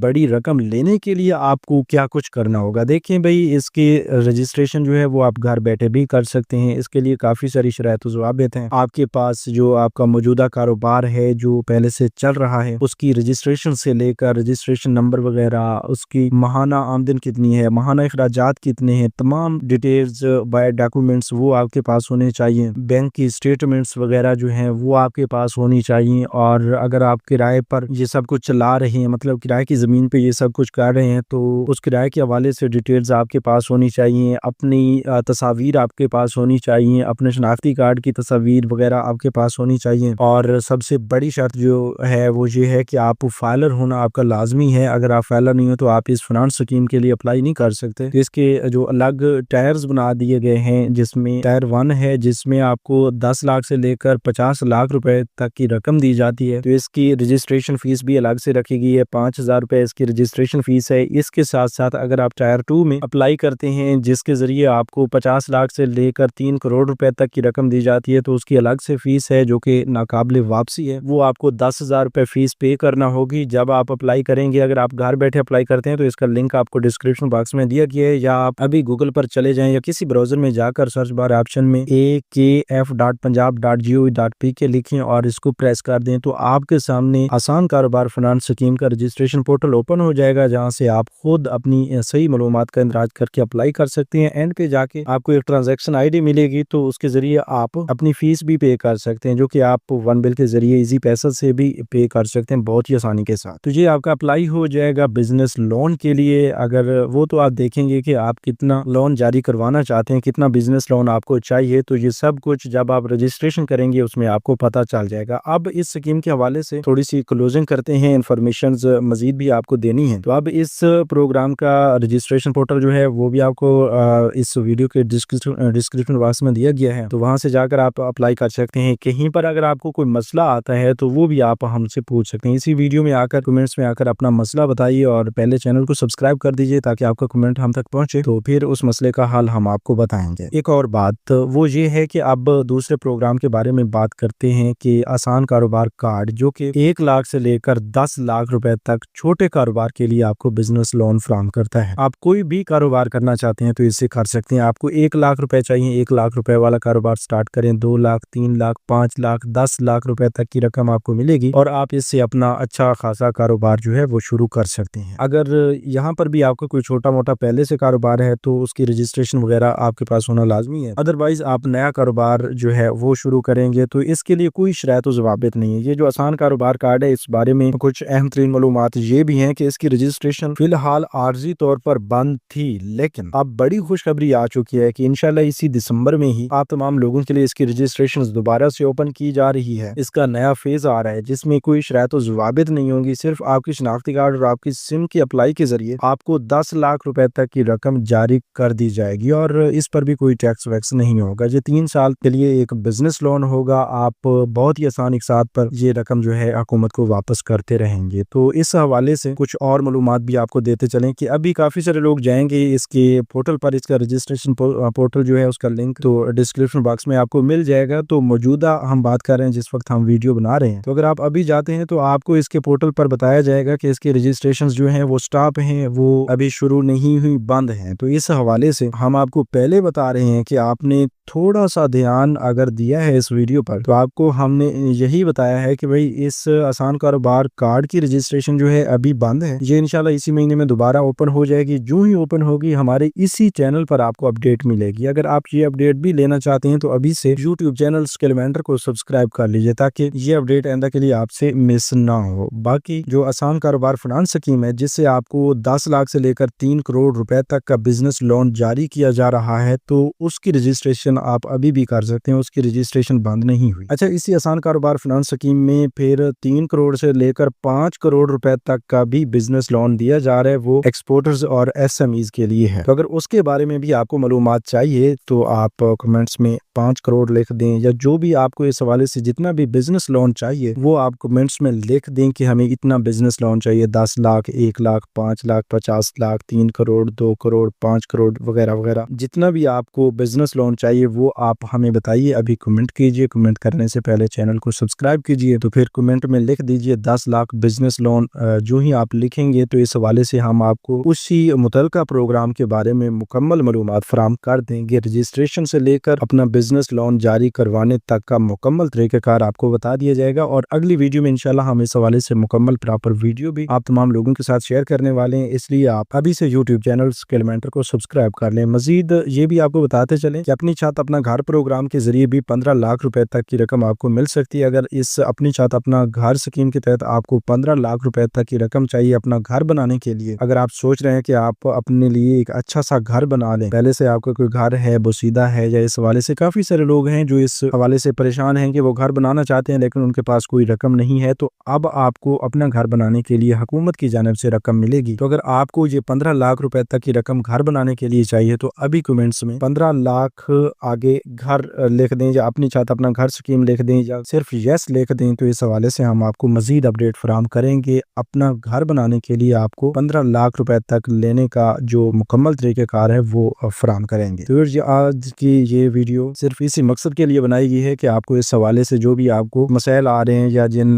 بڑی رقم لینے کے لیے آپ کو کیا کچھ کرنا ہوگا۔ دیکھیں بھائی، اس کی رجسٹریشن جو ہے وہ آپ گھر بیٹھے بھی کر سکتے ہیں۔ اس کے لیے کافی ساری شرائط و ضوابط ہیں۔ آپ کے پاس جو آپ کا موجودہ کاروبار ہے جو پہلے سے چل رہا ہے، اس کی رجسٹریشن سے لے کر رجسٹریشن نمبر وغیرہ، اس کی ماہانہ آمدن کتنی ہے، ماہانہ اخراجات کتنے ہیں، تمام ڈیٹیلز بائی ڈاکومنٹس وہ آپ کے پاس ہونے چاہیے۔ بینک کی اسٹیٹمنٹس وغیرہ جو ہیں وہ آپ کے پاس ہونی چاہیے۔ اور اگر آپ کرائے پر یہ سب کچھ چلا رہے ہیں، مطلب کرائے کی زمین پہ یہ سب کچھ کر رہے ہیں، تو اس کرائے کے حوالے سے ڈیٹیلز آپ کے پاس ہونی چاہیے۔ اپنی تصاویر آپ کے پاس ہونی چاہیے، اپنے شناختی کارڈ کی تصاویر وغیرہ آپ کے پاس ہونی چاہیے۔ اور سب سے بڑی شرط جو ہے وہ یہ ہے کہ آپ فائلر ہونا آپ کا لازمی ہے۔ اگر آپ فائلر نہیں ہو تو آپ اس فنانس اسکیم کے لیے اپلائی نہیں کر سکتے۔ اس کے جو الگ ٹائرز بنا دیے گئے ہیں، جس میں ٹائر 1 ہے جس میں آپ کو 10 لاکھ سے لے کر 50 لاکھ روپے تک کی رقم دی جاتی ہے، تو اس کی رجسٹریشن فیس بھی الگ سے رکھی گئی ہے، 5,000 روپے اس کی رجسٹریشن فیس ہے۔ اس کے ساتھ ساتھ اگر آپ ٹائر 2 میں اپلائی کرتے ہیں، جس کے ذریعے آپ کو 50 لاکھ سے لے کر 3 کروڑ روپے تک کی رقم دی جاتی ہے، تو اس کی الگ سے فیس ہے جو کہ ناقابل واپسی ہے۔ وہ آپ کو 10,000 روپے فیس پے کرنا ہوگی جب آپ اپلائی کریں گے۔ اگر آپ گھر بیٹھے اپلائی کرتے ہیں تو اس کا لنک آپ کو ڈسکرپشن باکس میں دیا گیا ہے، یا آپ ابھی گوگل پر چلے جائیں یا کسی براؤزر میں جا کر سرچ بار آپشن میں akf.punjab.gov.pk لکھیں اور اس کو پریس کر دیں، تو آپ کے سامنے آسان کاروبار فنانس اسکیم کا رجسٹریشن پورٹل اوپن ہو جائے گا، جہاں سے آپ خود اپنی صحیح معلومات کا اندراج کر کے اپلائی کر سکتے ہیں۔ اینڈ پہ جا کے آپ کو ایک ٹرانزیکشن آئی ڈی ملے گی، تو اس کے ذریعے آپ اپنی فیس بھی پے کر سکتے ہیں، جو کہ آپ ون بل کے ذریعے ایزی پیسہ سے بھی پے کر سکتے ہیں بہت ہی آسانی کے ساتھ۔ تو یہ آپ کا اپلائی ہو جائے گا بزنس لون کے لیے۔ اگر وہ تو آپ دیکھیں گے کہ آپ کتنا لون جاری کروانا چاہتے ہیں، کتنا بزنس لون آپ کو چاہیے، تو یہ سب کچھ جب آپ رجسٹریشن کریں گے اس میں آپ کو پتہ چل جائے گا۔ اب اس اسکیم کے حوالے سے تھوڑی سی کلوزنگ کرتے ہیں، انفارمیشنز مزید بھی آپ کو دینی ہے۔ تو اب اس پروگرام کا رجسٹریشن پورٹل جو ہے وہ بھی آپ کو اس ویڈیو کے ڈسکرپشن باکس میں دیا گیا ہے، تو وہاں سے جا کر آپ اپلائی کر سکتے ہیں۔ کہیں پر اگر آپ کو کوئی مسئلہ آتا ہے تو وہ بھی آپ ہم سے پوچھ سکتے ہیں۔ اسی ویڈیو میں آ کر کمنٹس میں آ کر اپنا مسئلہ بتائیے، اور پہلے چینل کو سبسکرائب کر دیجئے تاکہ آپ کا کمنٹ ہم تک پہنچے، تو پھر اس مسئلے کا حل ہم آپ کو بتائیں گے۔ ایک اور بات وہ یہ ہے کہ اب دوسرے پروگرام کے بارے میں بات کرتے ہیں کہ آسان کاروبار کارڈ، جو کہ 1 لاکھ سے لے کر 10 لاکھ روپے تک چھوٹے کاروبار کے لیے آپ کو بزنس لون فراہم کرتا ہے۔ آپ کوئی بھی کاروبار کرنا چاہتے ہیں تو اس سے کر سکتے ہیں۔ آپ کو 1 لاکھ روپے چاہیے، 1 لاکھ روپے والا کاروبار سٹارٹ کریں، 2 لاکھ، 3 لاکھ، 5 لاکھ، 10 لاکھ روپے تک کی رقم آپ کو ملے گی، اور آپ اس سے اپنا اچھا خاصا کاروبار جو ہے وہ شروع کر سکتے ہیں۔ اگر یہاں پر بھی آپ کو کوئی چھوٹا موٹا پہلے سے کاروبار ہے تو اس کی رجسٹریشن وغیرہ آپ کے پاس ہونا لازمی ہے۔ ادروائز آپ نیا کاروبار جو ہے وہ شروع کریں گے تو اس کے لیے کوئی شرائط و ضوابط نہیں ہے۔ یہ جو آسان کاروبار کارڈ ہے، اس بارے میں کچھ اہم ترین معلومات یہ بھی ہیں کہ اس کی رجسٹریشن فی الحال عارضی طور پر بند تھی، لیکن اب بڑی خوشخبری آ چکی ہے کہ انشاءاللہ اسی دسمبر میں ہی آپ تمام لوگوں کے لیے اس کی رجسٹریشن دوبارہ سے اوپن کی جا رہی ہے۔ اس کا نیا فیز آ رہا ہے جس میں کوئی شرائط و ضوابط نہیں ہوں گی، صرف آپ کی شناختی کارڈ اور آپ کی سم کی اپلائی کے ذریعے آپ کو 10 لاکھ روپے تک کی رقم جاری کر دی جائے گی، اور اس پر بھی کوئی ٹیکس ویکس نہیں ہوگا۔ یہ 3 سال کے لیے ایک بزنس لون ہوگا، آپ بہت ہی آسان ایک ساتھ پر یہ رقم جو ہے حکومت کو واپس کرتے رہیں گے۔ تو اس حوالے سے کچھ اور معلومات بھی آپ کو دیتے چلیں کہ ابھی کافی سارے لوگ جائیں گے اس کے پورٹل پر، اس کا رجسٹریشن پورٹل جو ہے اس کا لنک تو ڈسکرپشن باکس میں آپ کو مل جائے گا۔ تو موجودہ ہم بات کر رہے ہیں جس وقت ہم ویڈیو بنا رہے ہیں، تو اگر آپ ابھی جاتے ہیں تو آپ کو اس کے پورٹل پر بتایا جائے گا کہ اس کے رجسٹریشنز جو ہیں وہ سٹاپ ہیں، وہ ابھی شروع نہیں ہوئی، بند ہیں۔ تو اس حوالے سے ہم آپ کو پہلے بتا رہے ہیں کہ آپ نے تھوڑا سا دھیان اگر دیا ہے اس ویڈیو پر تو آپ کو ہم نے یہی بتایا ہے کہ بھئی اس آسان کاروبار کارڈ کی رجسٹریشن جو ہے ابھی بند ہے، یہ انشاءاللہ اسی مہینے میں دوبارہ اوپن ہو جائے گی۔ جو ہی اوپن ہوگی ہمارے اسی چینل پر آپ کو اپڈیٹ ملے گی۔ اگر آپ یہ اپڈیٹ بھی لینا چاہتے ہیں تو ابھی سے یوٹیوب چینل اسکلمینٹر کو سبسکرائب کر لیجئے تاکہ یہ اپڈیٹ آئندہ کے لیے آپ سے مس نہ ہو۔ باقی جو آسان کاروبار فنانس اسکیم ہے جس سے آپ کو 10 لاکھ سے لے کر 3 کروڑ روپے تک کا بزنس لون جاری کیا جا رہا ہے، تو اس کی رجسٹریشن آپ ابھی بھی کر سکتے ہیں، اس کی رجسٹریشن بند نہیں ہوئی۔ اچھا، اسی آسان کاروبار فنانس اسکیم میں پھر 3 کروڑ سے لے کر 5 کروڑ روپے تک کا بھی بزنس لون دیا جا رہا ہے، وہ ایکسپورٹرز اور ایس ایم ایز کے لیے ہے۔ تو اگر اس کے بارے میں بھی آپ کو معلومات چاہیے تو آپ کمنٹس میں 5 کروڑ لکھ دیں، یا جو بھی آپ کو اس حوالے سے جتنا بھی بزنس لون چاہیے وہ آپ کمنٹس میں لکھ دیں کہ ہمیں اتنا بزنس لون چاہیے، 10 لاکھ، 1 لاکھ، 5 لاکھ، 50 لاکھ، 3 کروڑ، 2 کروڑ، 5 کروڑ وغیرہ وغیرہ، جتنا بھی آپ کو بزنس لون چاہیے چاہیے وہ آپ ہمیں بتائیے، ابھی کمنٹ کیجئے، کمنٹ کرنے سے پہلے چینل کو سبسکرائب کیجئے، تو پھر کمنٹ میں لکھ دیجئے 10 لاکھ بزنس لون۔ جو ہی آپ لکھیں گے تو اس حوالے سے ہم آپ کو اسی متعلقہ پروگرام کے بارے میں مکمل معلومات فراہم کر دیں گے۔ رجسٹریشن سے لے کر اپنا بزنس لون جاری کروانے تک کا مکمل طریقہ کار آپ کو بتا دیا جائے گا، اور اگلی ویڈیو میں انشاءاللہ ہم اس حوالے سے مکمل پراپر ویڈیو بھی آپ تمام لوگوں کے ساتھ شیئر کرنے والے ہیں، اس لیے آپ ابھی سے یوٹیوب چینل سکلمنٹر کو سبسکرائب کر لیں۔ مزید یہ بھی آپ کو بتاتے چلیں کہ اپنی چھت اپنا گھر پروگرام کے ذریعے بھی 15 لاکھ روپے تک کی رقم آپ کو مل سکتی ہے۔ اگر اس اپنی چھت اپنا گھر اسکیم کے تحت آپ کو 15 لاکھ روپے تک کی رقم چاہیے اپنا گھر بنانے کے لیے، اگر آپ سوچ رہے ہیں کہ آپ اپنے لیے ایک اچھا سا گھر بنا لیں، پہلے سے آپ کا کوئی گھر ہے بوسیدہ ہے، یا اس حوالے سے کافی سارے لوگ ہیں جو اس حوالے سے پریشان ہیں کہ وہ گھر بنانا چاہتے ہیں لیکن ان کے پاس کوئی رقم نہیں ہے، تو اب آپ کو اپنا گھر بنانے کے لیے حکومت کی جانب سے رقم ملے گی۔ تو اگر آپ کو یہ 15 لاکھ روپے تک کی رقم گھر بنانے کے لیے چاہیے تو ابھی کمنٹس میں 15 لاکھ آگے گھر لکھ دیں، یا اپنی چھت اپنا گھر سکیم لکھ دیں، یا صرف یس لکھ دیں، تو اس حوالے سے ہم آپ کو مزید اپڈیٹ فراہم کریں گے۔ اپنا گھر بنانے کے لیے آپ کو 15 لاکھ روپے تک لینے کا جو مکمل طریقہ کار ہے وہ فراہم کریں گے۔ تو آج کی یہ ویڈیو صرف اسی مقصد کے لیے بنائی گئی ہے کہ آپ کو اس حوالے سے جو بھی آپ کو مسائل آ رہے ہیں، یا جن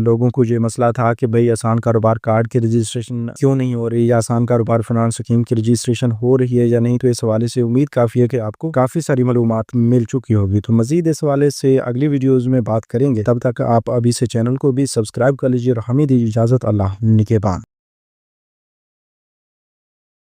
لوگوں کو یہ مسئلہ تھا کہ بھئی آسان کاروبار کارڈ کی رجسٹریشن کیوں نہیں ہو رہی، یا آسان کاروبار فنانس سکیم کی رجسٹریشن ہو رہی ہے یا نہیں، تو اس حوالے سے امید کافی ہے کہ آپ کو کافی ساری معلومات مل چکی ہوگی۔ تو مزید اس حوالے سے اگلی ویڈیوز میں بات کریں گے، تب تک آپ ابھی سے چینل کو بھی سبسکرائب کر لیجیے، اور ہمیں دیجیے اجازت۔ اللہ نگہبان۔